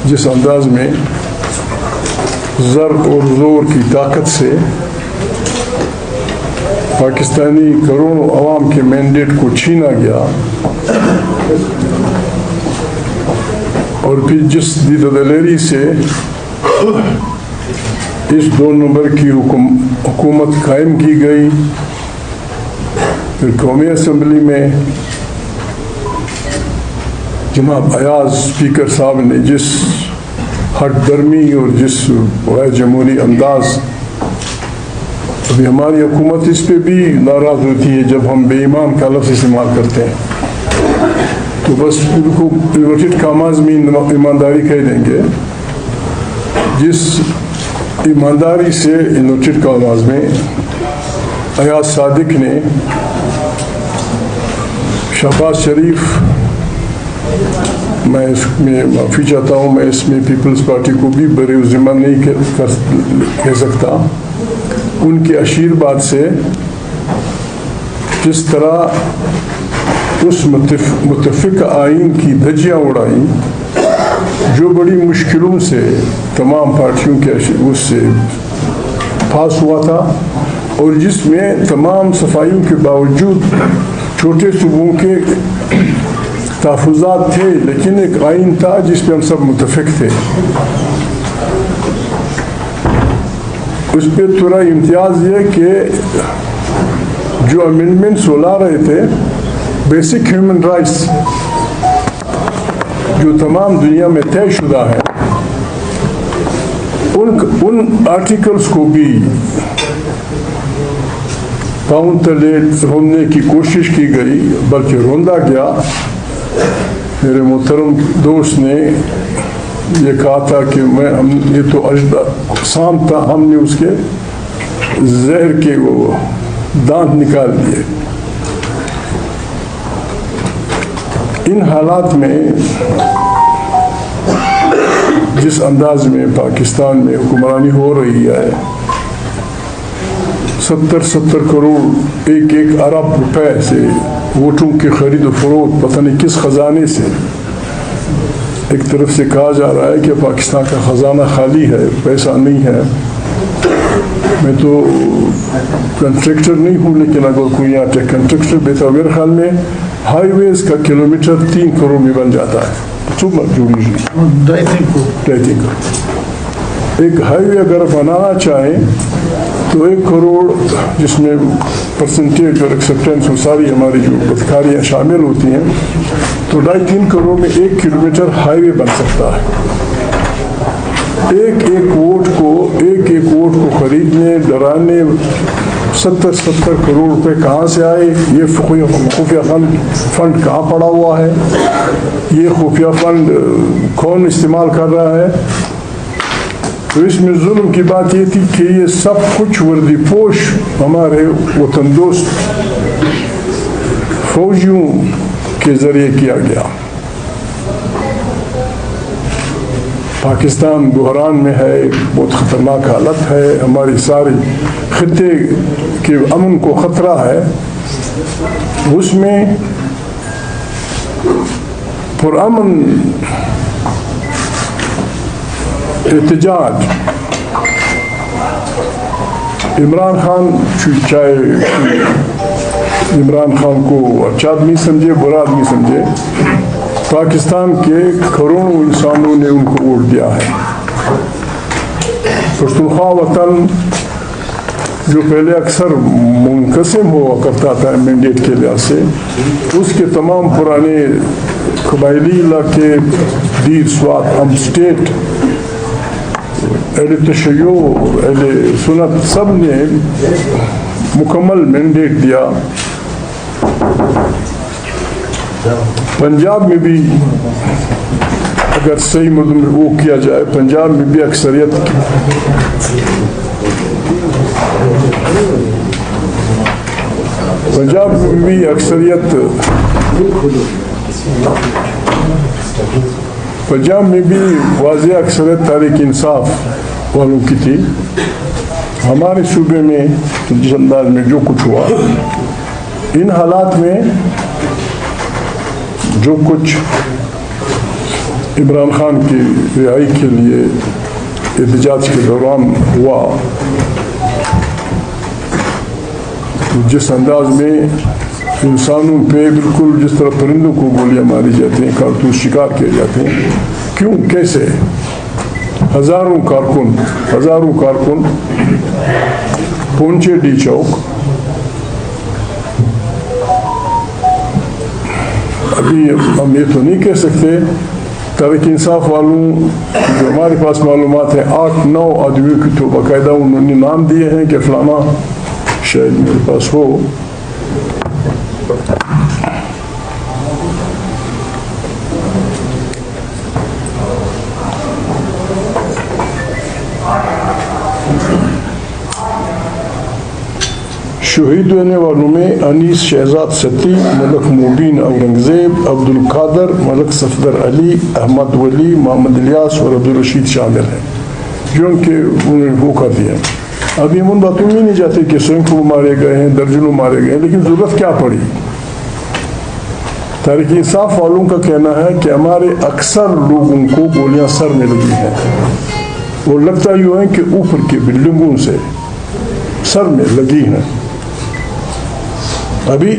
جس انداز میں زر اور زور کی طاقت سے پاکستانی کروڑوں عوام کے مینڈیٹ کو چھینا گیا، اور پھر جس دید و دلیری سے اس 2 نمبر کی حکومت قائم کی گئی، پھر قومی اسمبلی میں جناب ایاز اسپیکر صاحب نے جس ہٹ درمی اور جس غیر جمہوری انداز، ابھی ہماری حکومت اس پہ بھی ناراض ہوتی ہے جب ہم بے ایمان کا لفظ استعمال کرتے ہیں، تو بس ان کو انورٹڈ کاماز میں ایمانداری کہہ دیں گے، جس ایمانداری سے انورٹڈ کاماز میں ایاز صادق نے شہباز شریف، میں اس میں معافی چاہتا ہوں، میں اس میں پیپلز پارٹی کو بھی بر ذمہ نہیں کہہ سکتا، ان کے آشیرواد سے جس طرح اس متفق آئین کی دھجیاں اڑائیں جو بڑی مشکلوں سے تمام پارٹیوں کے اس سے پاس ہوا تھا، اور جس میں تمام صفائیوں کے باوجود چھوٹے صوبوں کے تحفظات تھے، لیکن ایک آئین تھا جس پہ ہم سب متفق تھے، اس پہ تھوڑا امتیاز یہ کہ جو امینڈمنٹس وہ لا رہے تھے، بیسک ہیومن رائٹس جو تمام دنیا میں طے شدہ ہے، ان آرٹیکلز کو بھی پاؤں تلے روننے کی کوشش کی گئی، بلکہ روندا گیا۔ میرے محترم دوست نے یہ کہا تھا کہ یہ تو اقسام تھا، ہم نے اس کے زہر کے وہ دانت نکال دیے۔ ان حالات میں جس انداز میں پاکستان میں حکمرانی ہو رہی ہے، 70 کروڑ 1 ارب روپے سے ووٹوں کی خرید و فروخت پتہ نہیں کس خزانے سے، ایک طرف سے کہا جا رہا ہے کہ پاکستان کا خزانہ خالی ہے، پیسہ نہیں ہے۔ میں تو کنٹریکٹر نہیں ہوں، لیکن اگر کوئی یہاں کنٹریکٹر بیتا میرے خیال میں ہائی ویز کا کلومیٹر 3 کروڑ میں بن جاتا ہے، ایک ہائی وے اگر بنانا چاہیں تو 1 کروڑ، جس میں پرسنٹیج اور ایکسیپٹنس اور ساری ہماری جو بدکاریاں شامل ہوتی ہیں، تو 2.5-3 کروڑ میں 1 کلومیٹر ہائی وے بن سکتا ہے۔ ایک ووٹ کو خریدنے ڈرانے 70 کروڑ روپے کہاں سے آئے؟ یہ خفیہ فنڈ کہاں پڑا ہوا ہے؟ یہ خفیہ فنڈ کون استعمال کر رہا ہے؟ تو اس میں ظلم کی بات یہ تھی کہ یہ سب کچھ وردی پوش ہمارے وطن دوست فوجیوں کے ذریعے کیا گیا۔ پاکستان بحران میں ہے، بہت خطرناک حالت ہے، ہماری ساری خطے کے امن کو خطرہ ہے، اس میں پرامن احتجاج عمران خان، چاہے عمران خان کو اچھا آدمی سمجھے برا آدمی سمجھے، پاکستان کے کروڑوں انسانوں نے ان کو ووٹ دیا ہے۔ پختونخوا وطن جو پہلے اکثر منقسم ہوا کرتا تھا مینڈیٹ کے لحاظ سے، اس کے تمام پرانے قبائلی علاقے، دیر سوات، ام اسٹیٹ، اہل تشیع، اہل سنت، سب نے مکمل مینڈیٹ دیا۔ پنجاب میں بھی اگر صحیح مدد وہ کیا جائے، پنجاب میں بھی اکثریت پنجاب میں بھی واضح اکثریت تحریک انصاف والوں کی تھی۔ ہمارے صوبے میں جس انداز میں جو کچھ ہوا، ان حالات میں جو کچھ عمران خان کی رہائی کے لیے احتجاج کے دوران ہوا، جس انداز میں انسانوں پہ بالکل جس طرح پرندوں کو گولیاں ماری جاتی ہیں، کارتوس شکار کیے جاتے ہیں، کیوں کیسے؟ ہزاروں کارکن پہنچے ڈی چوک. ابھی ہم یہ تو نہیں کہہ سکتے، تحریک انصاف والوں جو ہمارے پاس معلومات ہیں 8-9 آدمیوں کی تو باقاعدہ انہوں نے نام دیے ہیں کہ فلانا، شاید میرے پاس ہو. شہید ہونے والوں میں انیس شہزاد ستی، ملک مبین اورنگزیب، عبد القادر، ملک صفدر علی، احمد ولی، محمد الیاس اور عبدالرشید شامل ہیں، جو ان کے انہوں نے وہ کر دیا. ابھی ہم ان باتوں میں نہیں جاتے کہ سینکڑوں مارے گئے ہیں، درجنوں مارے گئے ہیں، لیکن ضرورت کیا پڑی؟ تحریک انصاف والوں کا کہنا ہے کہ ہمارے اکثر لوگوں کو گولیاں سر میں لگی ہیں، وہ لگتا یوں ہے کہ اوپر کی بلڈنگوں سے سر میں لگی ہیں. ابھی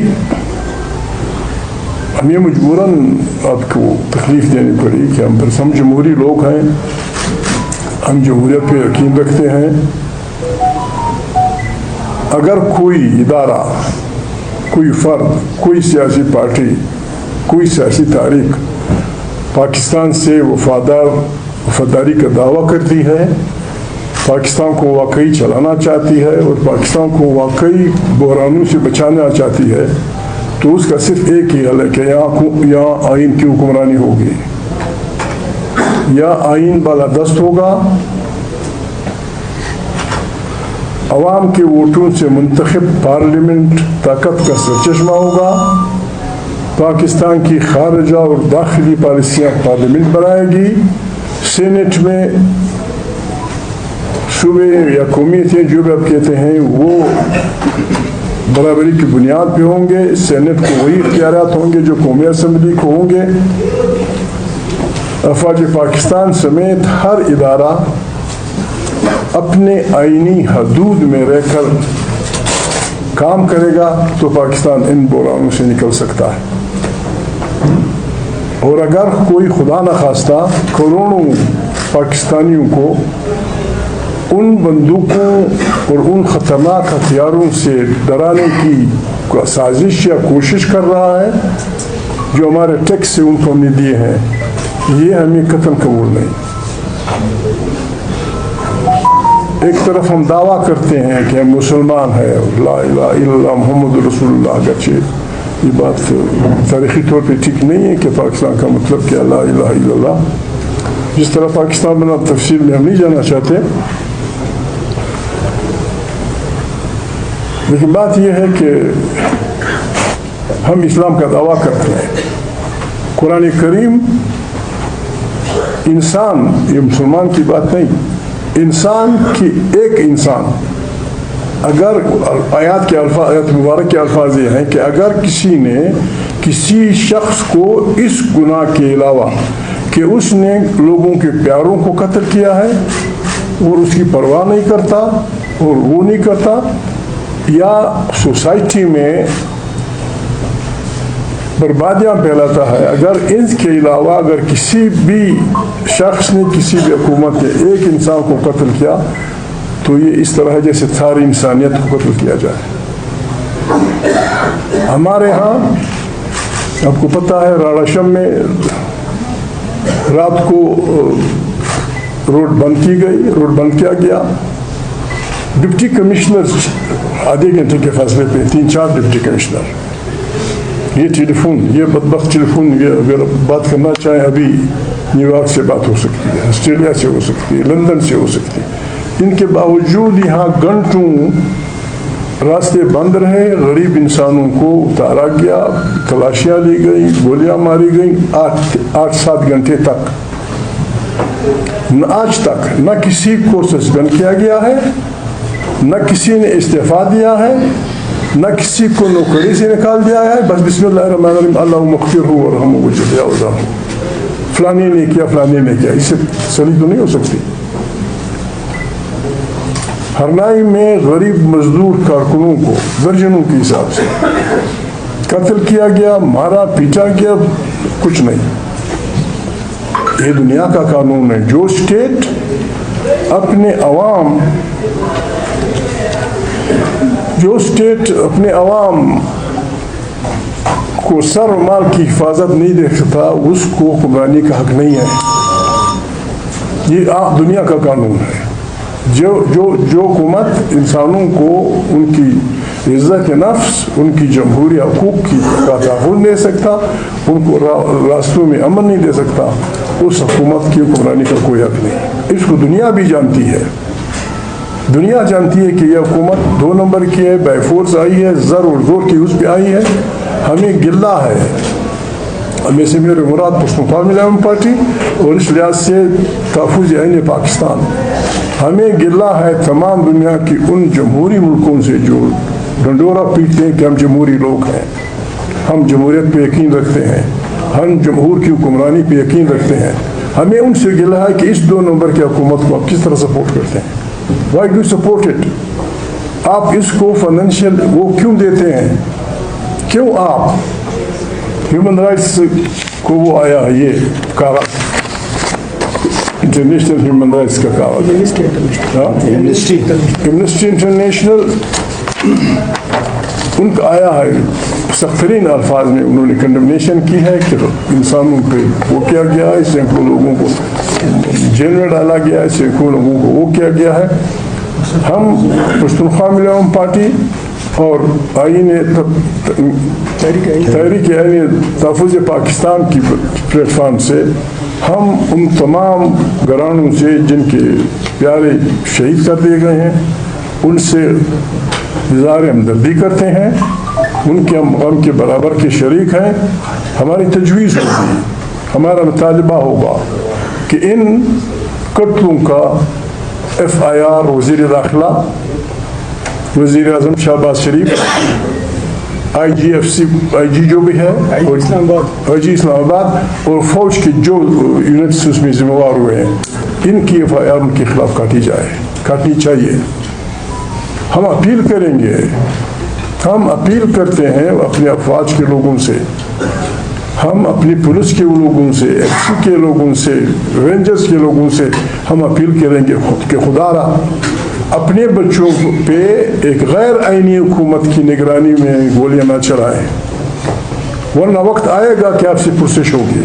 ہمیں مجبوراً آپ کو تکلیف دینی پڑی کہ ہم جمہوری لوگ ہیں، ہم جمہوریت پہ یقین رکھتے ہیں. اگر کوئی ادارہ، کوئی فرد، کوئی سیاسی پارٹی، کوئی سیاسی تحریک پاکستان سے وفاداری کا دعویٰ کرتی ہے، پاکستان کو واقعی چلانا چاہتی ہے اور پاکستان کو واقعی بحرانوں سے بچانا چاہتی ہے، تو اس کا صرف ایک ہی حل ہے کہ یہاں آئین کی حکمرانی ہوگی، یا آئین بالادست ہوگا، عوام کے ووٹوں سے منتخب پارلیمنٹ طاقت کا سرچشمہ ہوگا، پاکستان کی خارجہ اور داخلی پالیسیاں پارلیمنٹ بنائے گی، سینٹ میں صوبے یا قومیتیں جو بھی آپ کہتے ہیں وہ برابری کی بنیاد پہ ہوں گے، سینٹ کو وہی اختیارات ہوں گے جو قومی اسمبلی کو ہوں گے. افواج پاکستان سمیت ہر ادارہ اپنے آئینی حدود میں رہ کر کام کرے گا تو پاکستان ان بحرانوں سے نکل سکتا ہے. اور اگر کوئی خدا نخواستہ کروڑوں پاکستانیوں کو ان بندوقوں اور ان خطرناک ہتھیاروں سے ڈرانے کی سازش یا کوشش کر رہا ہے جو ہمارے ٹیکس سے ان کو ہم نے دیے ہیں، یہ ہمیں قطعاً قبول نہیں. ایک طرف ہم دعویٰ کرتے ہیں کہ ہم مسلمان ہیں، لا الہ الا اللہ محمد رسول اللہ، اگرچہ یہ بات تاریخی طور پہ ٹھیک نہیں ہے کہ پاکستان کا مطلب کیا لا الہ الا اللہ. جس طرح پاکستان بنا تفصیل میں ہم نہیں جانا چاہتے، لیکن بات یہ ہے کہ ہم اسلام کا دعویٰ کرتے ہیں. قرآن کریم انسان، یہ مسلمان کی بات نہیں، انسان کی ایک انسان، اگر آیات مبارک کے الفاظ یہ ہیں کہ اگر کسی نے کسی شخص کو اس گناہ کے علاوہ کہ اس نے لوگوں کے پیاروں کو قتل کیا ہے اور اس کی پرواہ نہیں کرتا اور وہ نہیں کرتا، یا سوسائٹی میں بربادیاں پھیلاتا ہے، اگر ان کے علاوہ اگر کسی بھی شخص نے کسی بھی حکومت نے ایک انسان کو قتل کیا تو یہ اس طرح ہے جیسے ساری انسانیت کو قتل کیا جائے. ہمارے ہاں آپ کو پتہ ہے راڑاشم میں رات کو روڈ بند کی گئی، روڈ بند کیا گیا. ڈپٹی کمشنر آدھے گھنٹے کے فاصلے پہ 3-4 ڈپٹی کمشنر، یہ ٹیلی فون، یہ بدبخت ٹیلی فون، یہ اگر بات کرنا چاہیں ابھی نیو یارک سے بات ہو سکتی ہے، آسٹریلیا سے ہو سکتی ہے، لندن سے ہو سکتی ہے، ان کے باوجود یہاں گھنٹوں راستے بند رہے، غریب انسانوں کو اتارا گیا، تلاشیاں لی گئی، گولیاں ماری گئیں 8-7 گھنٹے تک. آج تک نہ کسی کو سسپینڈ کیا گیا ہے، نہ کسی نے استعفیٰ دیا ہے، نہ کسی کو نوکری سے نکال دیا ہے. بس بسم اللہ الرحمن الرحیم، اللہ مغفر ہو ورحمہ وجزیہ عذاب. فلانے نے کیا فلانے نے کیا، اس سے تسلی تو نہیں ہو سکتی. ہرنائی میں غریب مزدور کارکنوں کو درجنوں کے حساب سے قتل کیا گیا، مارا پیٹا گیا، کچھ نہیں. یہ دنیا کا قانون ہے. جو اسٹیٹ اپنے عوام کو سر و مال کی حفاظت نہیں دے سکتا، اس کو حکمرانی کا حق نہیں ہے. یہ دنیا کا قانون ہے. جو حکومت انسانوں کو ان کی عزت نفس، ان کی جمہوری حقوق کا تحفظ دے سکتا، ان کو راستوں میں امن نہیں دے سکتا، اس حکومت کی حکمرانی کا کوئی حق نہیں. اس کو دنیا بھی جانتی ہے. دنیا جانتی ہے کہ یہ حکومت 2 نمبر کی ہے، بائی فورس آئی ہے، زر اور زور کی اس پہ آئی ہے. ہمیں گلہ ہے، ہمیں سے میرے مراد پشتونخوا عوام پارٹی اور اس لحاظ سے تحفظ عین پاکستان، ہمیں گلہ ہے تمام دنیا کی ان جمہوری ملکوں سے جو ڈنڈورا پیٹتے ہیں کہ ہم جمہوری لوگ ہیں، ہم جمہوریت پہ یقین رکھتے ہیں، ہم جمہور کی حکمرانی پہ یقین رکھتے ہیں. ہمیں ان سے گلہ ہے کہ اس 2 نمبر کی حکومت کو آپ کس طرح سپورٹ کرتے ہیں. Why do support it? آپ اس کو فائنینشیل وہ کیوں دیتے ہیں؟ کیوں آپ ہیومن رائٹس کو وہ آیا ہے یہ کاغذ، انٹرنیشنل ہیومن رائٹس کا کاغذ، ایمنسٹی انٹرنیشنل، ان کا آیا ہے سخت ترین الفاظ میں انہوں نے کنڈمنیشن کی ہے کہ انسانوں پہ وہ کیا گیا ہے، سینکڑوں لوگوں کو جیل میں ڈالا گیا ہے، سینکڑوں لوگوں کو وہ کیا گیا ہے. ہم پشتونخوا عوام پارٹی اور تحریک آئین تحفظ پاکستان کی پلیٹ فارم سے ہم ان تمام گھرانوں سے جن کے پیارے شہید کر دیے گئے ہیں ان سے اظہار ہمدردی کرتے ہیں، ان کے غم کے برابر کے شریک ہیں. ہماری تجویز ہوگی، ہمارا مطالبہ ہوگا کہ ان قتلوں کا FIR وزیر داخلہ، وزیر اعظم شہباز شریف، IG جو بھی ہے، IG اسلام آباد اور فوج کے جو یونٹس اس میں ذمہ دار ہوئے ہیں، ان کی FIR ان کے خلاف کاٹنی چاہیے. ہم اپیل کریں گے، ہم اپیل کرتے ہیں اپنے افواج کے لوگوں سے، ہم اپنی پولیس کے لوگوں سے، FC کے لوگوں سے، رینجرز کے لوگوں سے ہم اپیل کریں گے کہ خدا را اپنے بچوں پہ ایک غیر آئینی حکومت کی نگرانی میں گولیاں نہ چلائیں، ورنہ وقت آئے گا کہ آپ سے پرسش ہوگی.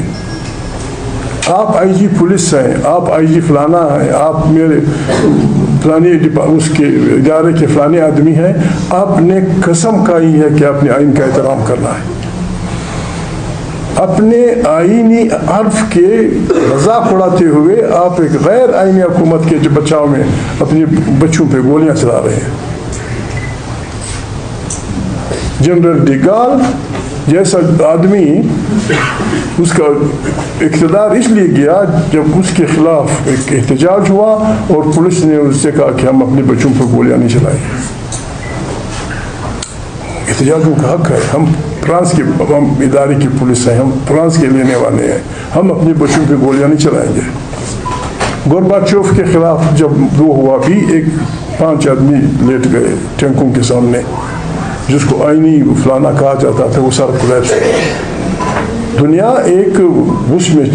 آپ IG پولیس ہیں، آپ IG فلانا ہیں، آپ میرے فلانے اس کے ادارے کے فلانے آدمی ہیں، آپ نے قسم کھائی ہے کہ اپنے آئین کا احترام کرنا ہے. اپنے آئینی حرف کے مذاق اڑاتے ہوئے آپ ایک غیر آئینی حکومت کے بچاؤ میں اپنے بچوں پہ گولیاں چلا رہے ہیں. جنرل ڈیگال جیسا آدمی اس کا اقتدار اس لیے گیا جب اس کے خلاف ایک احتجاج ہوا اور پولیس نے اس سے کہا کہ ہم اپنے بچوں پر گولیاں نہیں چلائیں. احتجاجوں کا حق ہے. ہم فرانس کے ادارے کی پولیس ہیں، ہم فرانس کے لینے والے ہیں، ہم اپنے بچوں پہ گولیاں نہیں چلائیں گے. گورباچوف کے خلاف جب 2 ہوا بھی 5 آدمی لیٹ گئے ٹینکوں کے سامنے، جس کو آئینی فلانا کہا جاتا تھا، وہ سارا کولیپس ہوا. دنیا ایک اس میں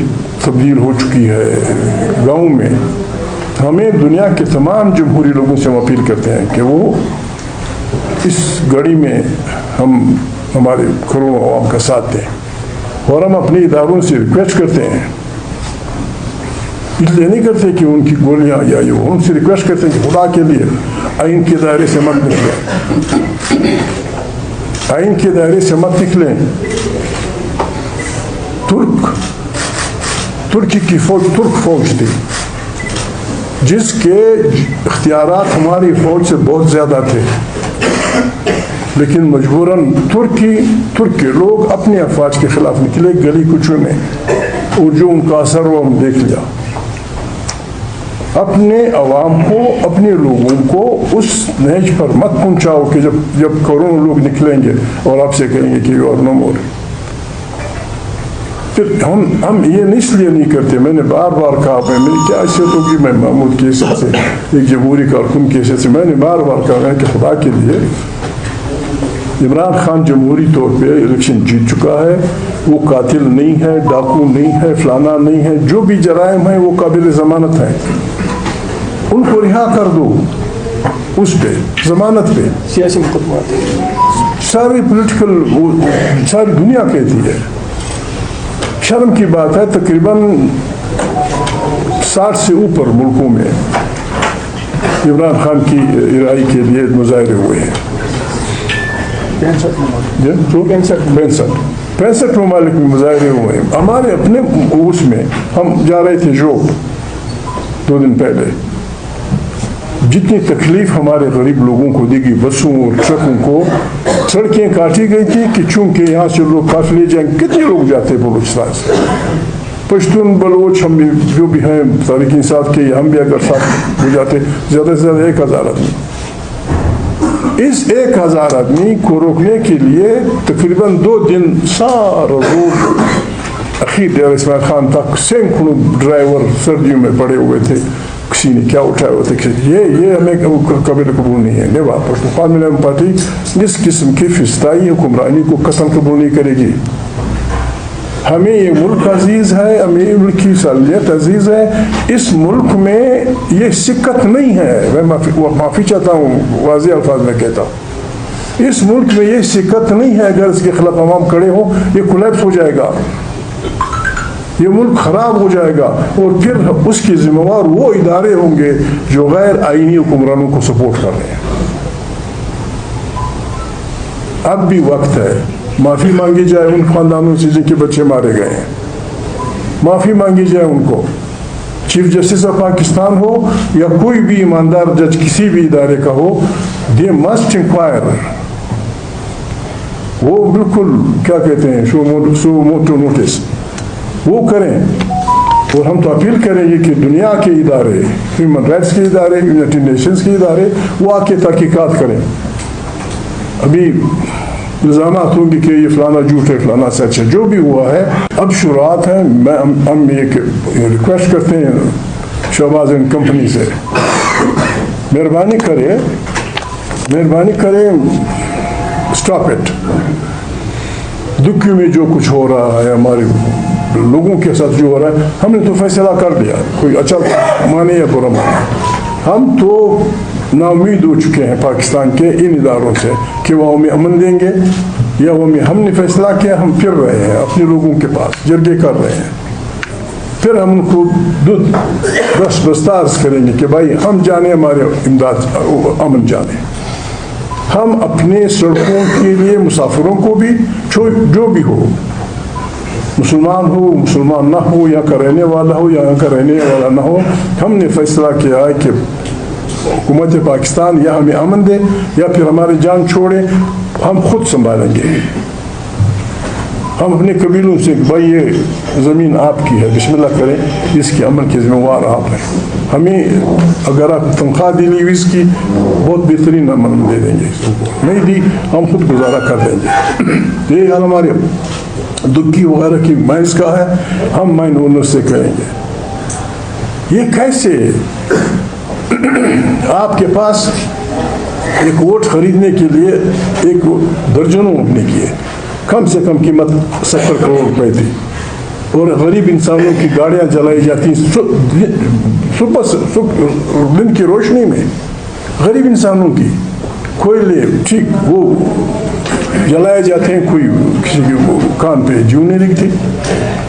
تبدیل ہو چکی ہے گاؤں میں. ہمیں دنیا کے تمام جمہوری لوگوں سے ہم اپیل کرتے ہیں کہ وہ اس گھڑی میں ہمارے کروڑوں عوام کا ساتھ دیں، اور ہم اپنے اداروں سے ریکویسٹ کرتے ہیں، اس لیے نہیں کرتے کہ ان کی گولیاں یا یہ، ان سے ریکویسٹ کرتے ہیں کہ خدا کے لیے آئین کے دائرے سے مت نکلیں، آئین کے دائرے سے مت نکلیں. ترکی کی فوج ترک فوج تھی جس کے اختیارات ہماری فوج سے بہت زیادہ تھے، لیکن مجبوراً ترک کے لوگ اپنے افواج کے خلاف نکلے گلی کوچوں میں، اور جو ان کا اثر وہ ہم دیکھ لیا. اپنے عوام کو، اپنے لوگوں کو اس نہج پر مت پہنچاؤ کہ جب کروڑوں لوگ نکلیں گے اور آپ سے کہیں گے کہ یو آر نو مور. پھر ہم یہ اس لیے نہیں کرتے. میں نے بار بار کہا میری کیا حیثیت ہوگی, میں محمود کی حیثیت سے, ایک جمہوری کارکن کی حیثیت سے میں نے بار بار کہا کہ خدا کے لیے عمران خان جمہوری طور پہ الیکشن جیت چکا ہے, وہ قاتل نہیں ہے, ڈاکو نہیں ہے, فلانا نہیں ہے, جو بھی جرائم ہیں وہ قابل ضمانت ہیں, ان کو رہا کر دو. اس پہ ضمانت پہ سیاسی مقدمات ساری پولیٹیکل ساری دنیا کہتی ہے. شرم کی بات ہے تقریباً 60 سے اوپر ملکوں میں عمران خان کی رہائی کے لیے مظاہرے ہوئے ہیں. 65 ممالک میں مظاہرے ہوئے ہیں. ہمارے اپنے اس میں ہم جا رہے تھے جوب 2 دن پہلے, جتنی تکلیف ہمارے غریب لوگوں کو دی گئی, بسوں اور ٹرکوں کو سڑکیں کاٹی گئی تھی کہ چونکہ یہاں سے لوگ قافلے جائیں. کتنے لوگ جاتے بلوچستان سے, پشتون بلوچ ہم بھی جو بھی ہیں تحریک انصاف کے, ہم بھی اگر ساتھ ہو جاتے زیادہ سے زیادہ 1000 آدمی. اس 1000 آدمی کو روکنے کے لیے تقریباً 2 دن سارا روڈ اخیر ڈیرہ اسماعیل خان تک سینکڑوں ڈرائیور سردیوں میں پڑے ہوئے تھے. کسی نے کیا اٹھایا ہوئے تھے, یہ ہمیں قابل قبول نہیں ہے. نہیں واپس قومی پارٹی اس قسم کی فسطائی حکمرانی کو قسم قبول نہیں کرے گی. ہمیں یہ ملک عزیز ہے, ہمیں ملک کی صلاحیت عزیز ہے. اس ملک میں یہ سکت نہیں ہے. میں معافی چاہتا ہوں, واضح الفاظ میں کہتا ہوں, اس ملک میں یہ سکت نہیں ہے. اگر اس کے خلاف عوام کھڑے ہوں یہ کولیپس ہو جائے گا, یہ ملک خراب ہو جائے گا, اور پھر اس کے ذمہ وار وہ ادارے ہوں گے جو غیر آئینی حکمرانوں کو سپورٹ کر رہے ہیں. اب بھی وقت ہے, معافی مانگی جائے ان خاندانوں سے جن کے بچے مارے گئے ہیں, معافی مانگی جائے ان کو. چیف جسٹس آف پاکستان ہو یا کوئی بھی ایماندار جج کسی بھی ادارے کا ہو, دے مسٹ انکوائر. وہ بالکل کیا کہتے ہیں سو موٹو نوٹس وہ کریں. اور ہم تو اپیل کریں گے کہ دنیا کے ادارے, ہیومن رائٹس کے ادارے, یونائٹڈ نیشنز کے ادارے, وہ آ کے تحقیقات کریں. ابھی الزامات ہوں گے کہ یہ فلانا جھوٹ ہے, فلانا سچ ہے. جو بھی ہوا ہے اب شروعات ہیں. ہم ایک ریکویسٹ کرتے ہیں شہباز اینڈ کمپنی سے, مہربانی کریں اسٹاپ اٹ. دکی میں جو کچھ ہو رہا ہے, ہمارے لوگوں کے ساتھ جو ہو رہا ہے, ہم نے تو فیصلہ کر دیا, کوئی اچھا مانے یا برا مانے. ہم تو نا امید ہو چکے ہیں پاکستان کے ان اداروں سے کہ وہ ہمیں امن دیں گے, یا وہ ہم نے فیصلہ کیا, ہم پھر رہے ہیں اپنے لوگوں کے پاس, جرگے کر رہے ہیں. پھر ہم ان کو دستاز کریں گے کہ بھائی ہم جانے, ہمارے امداد امن جانے. ہم اپنے سڑکوں کے لیے مسافروں کو بھی, جو بھی ہو, مسلمان ہو مسلمان نہ ہو, یہاں کا رہنے والا ہو یہاں کا رہنے والا نہ ہو, ہم نے فیصلہ کیا ہے کہ حکومت پاکستان یا ہمیں امن دے یا پھر ہماری جان چھوڑے, ہم خود سنبھالیں گے. ہم اپنے قبیلوں سے بھائی یہ زمین آپ کی ہے, بسم اللہ کریں, اس کے عمل کے ذمہ وار آپ ہیں. ہمیں اگر آپ تنخواہ دی لی اس کی بہت بہترین عمل دے دیں گے, نہیں دی ہم خود گزارا کر دیں گے. یہ ہمارے دکی وغیرہ کی مائنس کا ہے, ہم مائن اونر سے کریں گے. یہ کیسے آپ کے پاس ایک ووٹ خریدنے کے لیے ایک درجنوں اپنے کیے, کم سے کم قیمت 70 کروڑ روپے تھی, اور غریب انسانوں کی گاڑیاں جلائی جاتی دن کی روشنی میں, غریب انسانوں کی کوئلے ٹھیک وہ جلائے جاتے ہیں, کوئی کسی کے کان پہ جیوں نہیں لکھتی.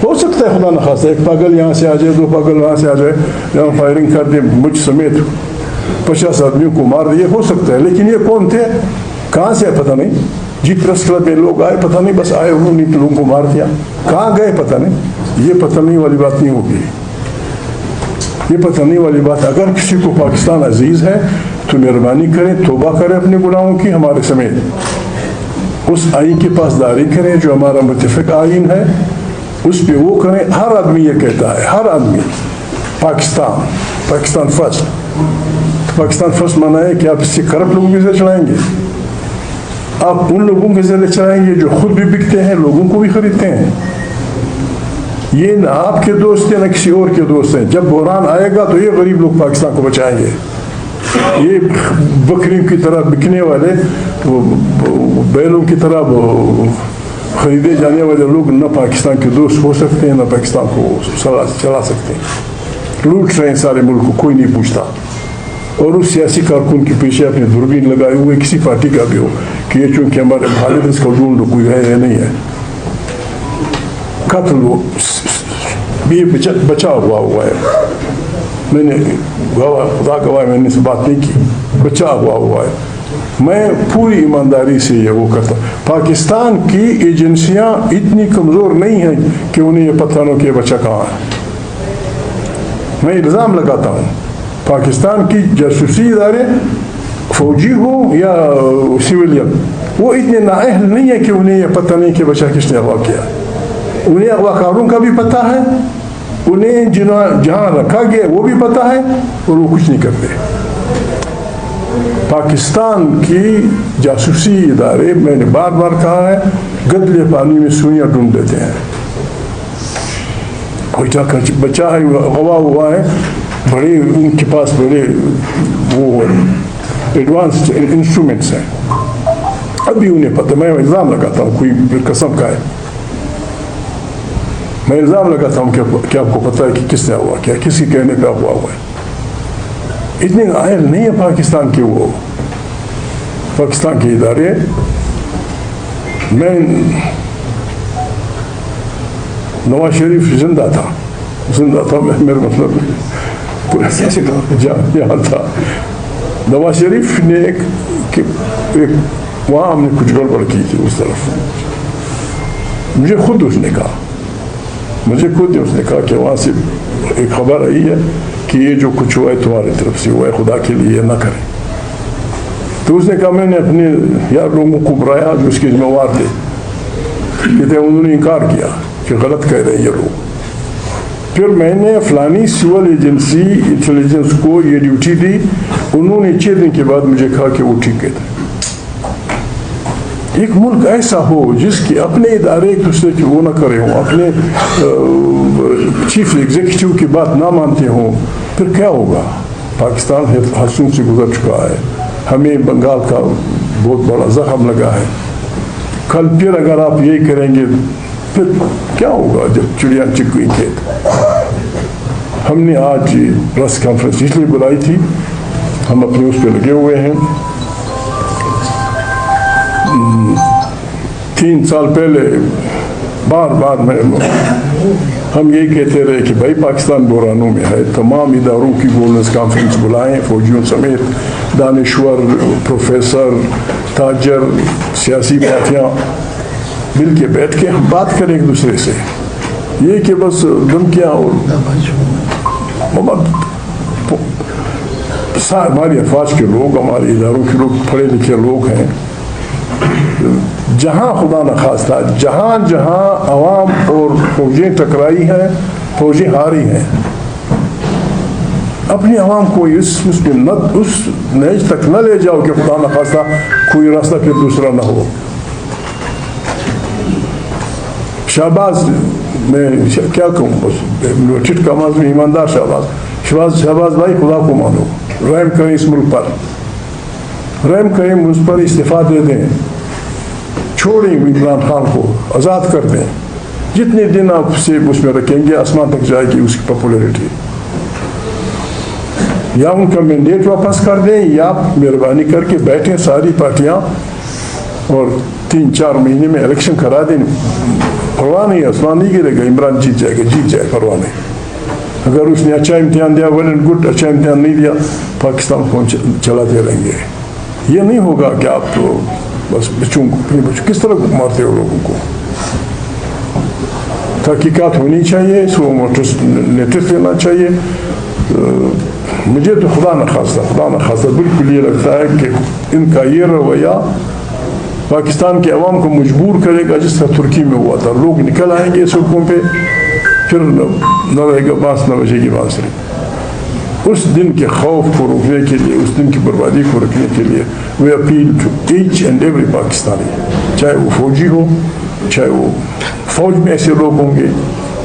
ہو سکتا ہے خدا نخواستہ ایک پاگل یہاں سے آ جائے, 2 پاگل وہاں سے آ جائے, یہاں فائرنگ کر دے, مجھ سمیت 50 آدمیوں کو مار دے, ہو سکتا ہے. لیکن یہ کون تھے, کہاں سے پتہ نہیں, جی پریس کلب میں لوگ آئے پتہ نہیں, بس آئے انہوں نے لوگوں کو مار دیا, کہاں گئے پتہ نہیں. یہ پتہ نہیں والی بات نہیں ہوگی, یہ پتہ نہیں والی بات. اگر کسی کو پاکستان عزیز ہے تو مہربانی کریں, توبہ کریں اپنے گناہوں کی ہمارے سمیت, اس آئین کی پاسداری کریں جو ہمارا متفق آئین ہے, اس پہ وہ کریں. ہر آدمی یہ کہتا ہے, ہر آدمی پاکستان فرسٹ. پاکستان فرسٹ مانا ہے کہ آپ اس سے کرپٹ لوگوں کے ذریعے چلائیں گے, آپ ان لوگوں کے ذریعے چلائیں گے جو خود بھی بکتے ہیں, لوگوں کو بھی خریدتے ہیں. یہ نہ آپ کے دوست ہیں نہ کسی اور کے دوست ہیں. جب بحران آئے گا تو یہ غریب لوگ پاکستان کو بچائیں گے. یہ بکریوں کی طرح بکنے والے, بیلوں کی طرح خریدے جانے والے لوگ نہ پاکستان کے دوست ہو سکتے ہیں, نہ پاکستان کو چلا سکتے ہیں. لوٹ رہے ہیں سارے ملک کو, کوئی نہیں پوچھتا. اور اس سیاسی کارکن کے پیچھے اپنے دوربین لگائے ہوئے کسی پارٹی کا بھی ہو کہ یہ چونکہ ہمارے مخالف اس کو ڈھونڈ لو, کوئی ہے یا نہیں ہے. قتل بھی بچا ہوا ہے. میں نے خدا گواہ میں نے سے بات نہیں کی, بچا ہوا ہے. میں پوری ایمانداری سے یہ وہ کرتا. پاکستان کی ایجنسیاں اتنی کمزور نہیں ہیں کہ انہیں یہ پتہ نہ کہ بچہ کہاں ہے. میں الزام لگاتا ہوں پاکستان کی جاسوسی ادارے, فوجی ہو یا سویلین, وہ اتنے نااہل نہیں ہے کہ انہیں یہ پتہ نہیں کہ بچہ کس نے اغوا کیا. انہیں اغوا کاروں کا بھی پتہ ہے, انہیں جہاں رکھا گیا وہ بھی پتہ ہے, اور وہ کچھ نہیں کرتے. پاکستان کی جاسوسی ادارے, میں نے بار بار کہا ہے, گدلے پانی میں سوئیاں ڈھونڈ دیتے ہیں. کوئی بچہ ہے اغوا ہوا ہے, بڑے ان کے پاس بڑے وہ ایڈوانس انسٹرومنٹس ہیں, ابھی انہیں پتہ. میں الزام لگاتا ہوں, کوئی قسم کا ہے, میں الزام لگاتا ہوں کہ آپ کو پتہ ہے کہ کس نے ہوا کیا, کسی کہنے پہ ہوا ہے. اتنے نااہل نہیں ہے پاکستان کے وہ پاکستان کے ادارے. میں نواز شریف زندہ تھا میرے مطلب یہاں تھا. نواز شریف نے ایک وہاں ہم نے کچھ گڑبڑ کی تھی اس طرف. مجھے خود اس نے کہا کہ وہاں سے ایک خبر آئی ہے کہ یہ جو کچھ ہوا ہے تمہاری طرف سے ہوا ہے, خدا کے لیے نہ کریں. تو اس نے کہا میں نے اپنے یار لوگوں کو برایا جو اس کے ذمہ وار تھے, کہتے انہوں نے انکار کیا کہ غلط کہہ رہے ہیں یہ لوگ. پھر میں نے فلانی سول ایجنسی انٹیلیجنس کو یہ ڈیوٹی دی, انہوں نے 6 دن کے بعد مجھے کہا کہ وہ ٹھیک کہتے ہیں. ایک ملک ایسا ہو جس کے اپنے ادارے ایک دوسرے کی وہ نہ کرے ہوں, اپنے چیف ایگزیکٹو کی بات نہ مانتے ہوں, پھر کیا ہوگا؟ پاکستان حصوں سے گزر چکا ہے, ہمیں بنگال کا بہت بڑا زخم لگا ہے. کل پھر اگر آپ یہی کریں گے پھر کیا ہوگا جب چڑیاں چگ گئی کھیت. ہم نے آج پریس کانفرنس اس لیے بلائی تھی, ہم اپنے اس پہ لگے ہوئے ہیں. 3 سال پہلے بار بار ہم یہی کہتے رہے کہ بھائی پاکستان بحرانوں میں ہے, تمام اداروں کی گورننس کانفرنس بلائیں, فوجیوں سمیت, دانشور, پروفیسر, تاجر, سیاسی پارٹیاں مل کے بیٹھ کے ہم بات کریں ایک دوسرے سے. یہ کہ بس دھمکیاں اور ہماری افواج کے لوگ, ہمارے اداروں کے لوگ پڑھے لکھے لوگ ہیں. جہاں خدا نخواستہ جہاں عوام اور فوجیں ٹکرائی ہیں, فوجیں ہاری ہیں, اپنی عوام کو اس نیج تک نہ لے جاؤ کہ خدا نخواستہ کوئی راستہ پھر دوسرا نہ ہو. شہباز, میں کیا کہوں, بس ٹھٹکا ماز میں ایماندار شہباز بھائی خدا کو مانو, رحم کریں اس ملک پر, رحم کریں اس پر, استعفیٰ دے دیں, چھوڑیں عمران خان کو, آزاد کر دیں. جتنے دن آپ سے اس میں رکھیں گے آسمان تک جائے گی اس کی پاپولیرٹی. یا ان کا مینڈیٹ واپس کر دیں, یا مہربانی کر کے بیٹھیں ساری پارٹیاں اور 3-4 مہینے میں الیکشن کرا دیں. پرواہ نہیں, آسمان نہیں گرے گا, عمران جیت جائے, پرواہ نہیں. اگر اس نے اچھا امتحان دیا ویل اینڈ گڈ, اچھا امتحان نہیں دیا پاکستان کو چلاتے رہیں گے. یہ نہیں ہوگا کہ آپ تو بس بچوں کس طرح مارتے ہو لوگوں کو. تحقیقات ہونی چاہیے, سو موٹرس نیٹس لینا چاہیے. مجھے تو خدا نخواستہ بالکل یہ لگتا ہے کہ ان کا یہ رویہ پاکستان کے عوام کو مجبور کرے گا, جس طرح ترکی میں ہوا تھا. لوگ نکل آئیں گے سڑکوں پہ, پھر نہ رہے گا بانس, نہ بجے گی بانسری. اس دن کے خوف کو روکنے کے لیے, اس دن کی بربادی کو روکنے کے لیے we appeal to each and every Pakistani, چاہے وہ فوجی ہو, چاہے وہ فوج میں ایسے لوگ ہوں گے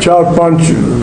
4-5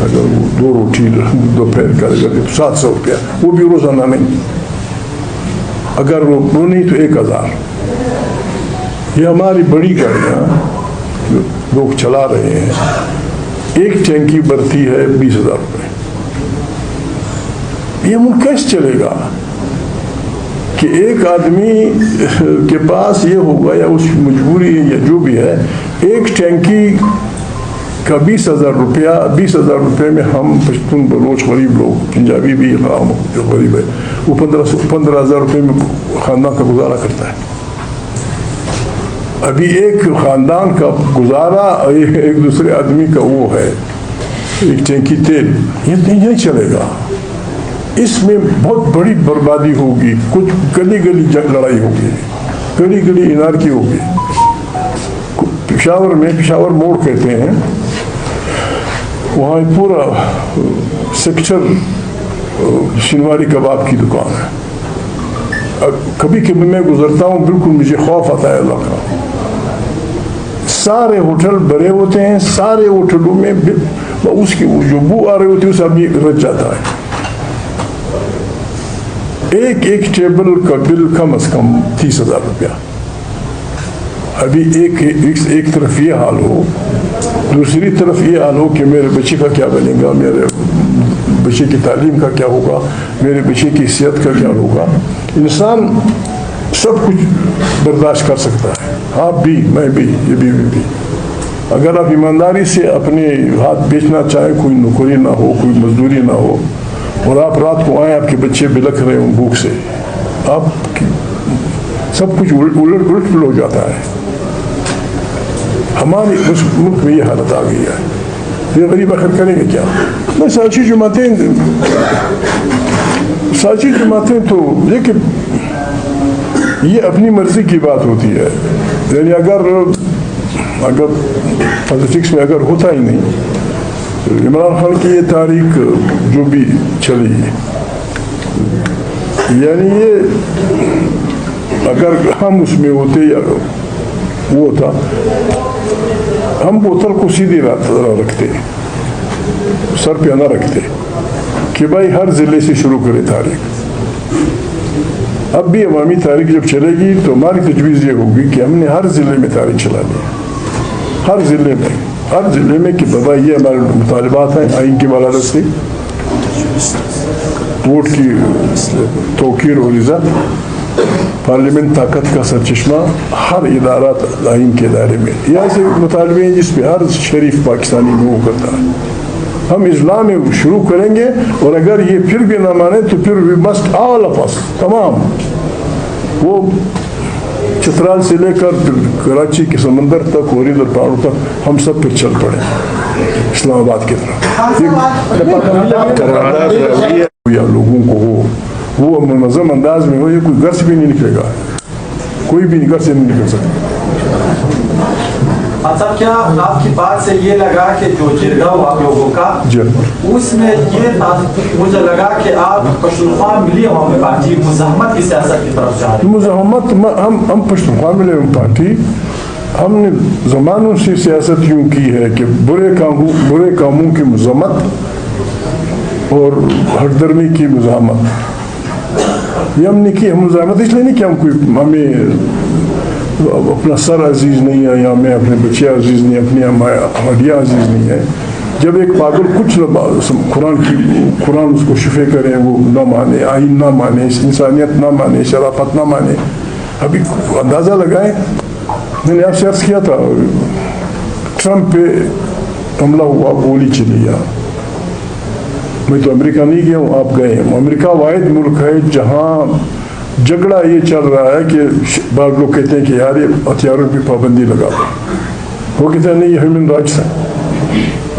اگر وہ 2 روٹی دوپہر کا اگر 700 روپیہ، وہ بھی روزانہ نہیں، اگر وہ نہیں تو 1000۔ یہ ہماری بڑی گاڑیاں جو لوگ چلا رہے ہیں، ایک ٹینکی بھرتی ہے 20,000 روپے۔ یہ ملک کیسے چلے گا کہ ایک آدمی کے پاس یہ ہوگا یا اس کی مجبوری ہے یا جو بھی ہے، ایک ٹینکی کا 20,000 روپیہ، 20,000 روپے میں ہم پشتون بلوچ غریب لوگ، پنجابی بھی جو غریب ہے، وہ 15,000 روپے میں خاندان کا گزارا کرتا ہے۔ ابھی ایک خاندان کا گزارا ایک دوسرے آدمی کا وہ ہے ایک ٹینکی تیل، یہ نہیں چلے گا۔ اس میں بہت بڑی بربادی ہوگی، کچھ گلی گلی لڑائی ہوگی، گلی گلی انارکی ہوگی۔ پشاور میں، پشاور موڑ کہتے ہیں، وہاں پورا سیکٹر شنواری کباب کی دکان ہے۔ کبھی کبھی میں گزرتا ہوں، بالکل مجھے خوف آتا ہے اللہ کا۔ سارے ہوٹل بھرے ہوتے ہیں، سارے ہوٹلوں میں اس کی جو بو آ رہی ہوتی ہے اس آدمی رچ جاتا ہے۔ ایک ٹیبل کا بل کم از کم 30,000 روپیہ۔ ابھی ایک طرف یہ حال ہو، دوسری طرف یہ حال ہو کہ میرے بچے کا کیا بنے گا، میرے بچے کی تعلیم کا کیا ہوگا، میرے بچے کی صحت کا کیا ہوگا۔ انسان سب کچھ برداشت کر سکتا ہے، آپ بھی، میں بھی، یہ بھی۔ اگر آپ ایمانداری سے اپنے ہاتھ بیچنا چاہیں، کوئی نوکری نہ ہو، کوئی مزدوری نہ ہو، اور آپ رات کو آئیں، آپ کے بچے بلکھ رہے ہوں بھوک سے، آپ سب کچھ الٹ پلٹ ہو جاتا ہے۔ ہماری اس ملک میں یہ حالت آ گئی ہے، یہ غریب آخر کریں گے کیا؟ میں ساچی جماعتیں تو لیکن یہ اپنی مرضی کی بات ہوتی ہے، یعنی اگر پالیٹکس میں اگر ہوتا ہی نہیں، عمران خان کی یہ تاریخ جو بھی چلی، یعنی یہ اگر ہم اس میں ہوتے یا وہ تھا، ہم بوتل کو سیدھی رکھتے، سر پہ نہ رکھتے کہ بھائی ہر ضلع سے شروع کرے تاریخ۔ اب بھی عوامی تاریخ جب چلے گی تو ہماری تجویز یہ ہوگی کہ ہم نے ہر ضلع میں تاریخ چلانی ہے، ہر ضلع میں کہ بابا یہ ہمارے مطالبات ہیں آئین کی بلادت سے، ووٹ کی توقیر اور عزت، پارلیمنٹ طاقت کا سرچشمہ، ہر ادارہ آئین کے دائرے میں۔ یہ ایسے مطالبے ہیں جس پہ ہر شریف پاکستانی میں وہ کرتا ہے۔ ہم اسلام میں شروع کریں گے، اور اگر یہ پھر بھی نہ مانے تو پھر we must all of us، تمام، وہ چترال سے لے کر کراچی کے سمندر تک اور ادھر پہاڑوں تک ہم سب پھر چل پڑے اسلام آباد کی طرف۔ یا لوگوں کو وہ منظم انداز میں ہو، یہ کوئی گھر سے بھی نہیں نکلے گا، کوئی بھی گھر سے نہیں نکل سکتا۔ صاحب کیا آپ کی بات سے یہ لگا کہ جو جرگہ ہوا آپ لوگوں کا، اس میں یہ مجھے لگا کہ آپ پشتونخوا ملی عوامی پارٹی مزاحمت کی سیاست کی طرف جا رہے ہیں؟ مزاحمت، ہم پشتونخوا ملی عوامی پارٹی، ہم نے زمانوں سے سیاست یوں کی ہے کہ برے کاموں کی مذمت اور ہٹ درمی کی مزاحمت۔ یہ ہم نے کی، ہم مزاحمت اس لیے نہیں کہ ہمیں اپنا سر عزیز نہیں ہے، یا ہمیں اپنے بچے عزیز نہیں، اپنی ہڈیاں عزیز نہیں ہے۔ جب ایک پاگل کچھ قرآن اس کو شفے کریں، وہ نہ مانے، آئین نہ مانے، انسانیت نہ مانے، شرافت نہ مانے، ابھی اندازہ لگائیں، میں نے آپ سے عرض کیا تھا، ٹرمپ پہ حملہ ہوا، گولی چلی، میں تو امریکہ نہیں گیا ہوں، آپ گئے ہیں۔ امریکہ واحد ملک ہے جہاں جھگڑا یہ چل رہا ہے کہ بعض لوگ کہتے ہیں کہ یار یہ ہتھیاروں پہ پابندی لگا دو، وہ کہتے ہیں نہیں، یہ ہیومن رائٹس ہے۔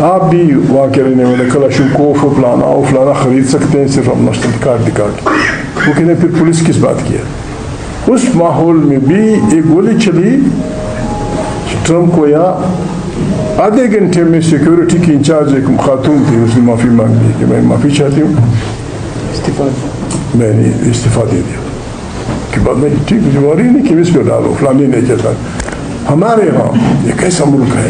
آپ بھی وہاں کے رہنے والے کلاشنکوف فلانا خرید سکتے ہیں صرف اپنا کارڈ دکھا کے، وہ کہتے ہیں پھر پولیس کس بات کی ہے؟ اس ماحول میں بھی ایک گولی چلی، ٹرمپ کو یہاں آدھے گھنٹے میں سیکیورٹی کی انچارج ایک خاتون تھی، اس نے معافی مانگ لی کہ میں معافی چاہتی ہوں، میں نے استعفیٰ دے دیا کہ بعد میں ٹھیک ذمہ نہیں کہ اس پہ ڈالو، فلانی نہیں کہتا۔ ہمارے ہاں یہ کیسا ملک ہے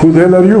Who the hell are you?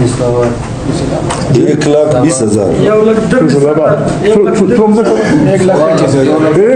1,20,000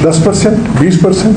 10%, 20%,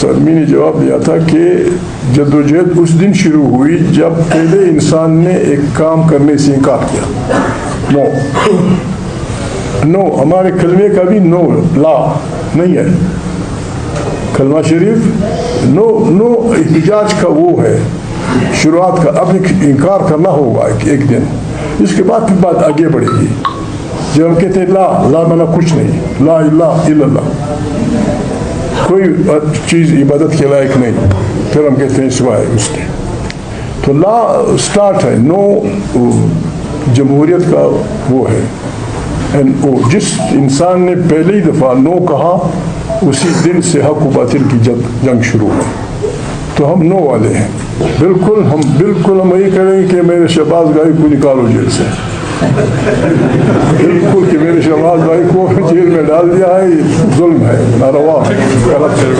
سرمی نے جواب دیا تھا کہ جدوجہد اس دن شروع ہوئی جب پہلے انسان نے ایک کام کرنے سے انکار کیا. نو ہمارے کلمے کا بھی نو لا نہیں ہے. کلمہ شریف نو احتجاج کا وہ ہے شروعات کا. اب انکار کرنا ہوگا ایک دن, اس کے بعد پھر بات آگے بڑھے گی. جب ہم کہتے ہیں لا مانا کچھ نہیں, لا الہ الا اللہ, کوئی چیز عبادت کے لائق نہیں, پھر ہم کہتے ہیں سوائے اس کے. تو لا سٹارٹ ہے, نو جمہوریت کا وہ ہے. جس انسان نے پہلی دفعہ نو کہا اسی دن سے حق و باطل کی جنگ شروع ہے. تو ہم نو والے ہیں. بالکل ہم یہی کریں گے کہ میرے شہباز بھائی کو نکالو جیل سے, بالکل کہ میرے شہباز بھائی کو جیل میں ڈال دیا ہے, یہ ظلم ہے, ناروا ہے, غلط ہے.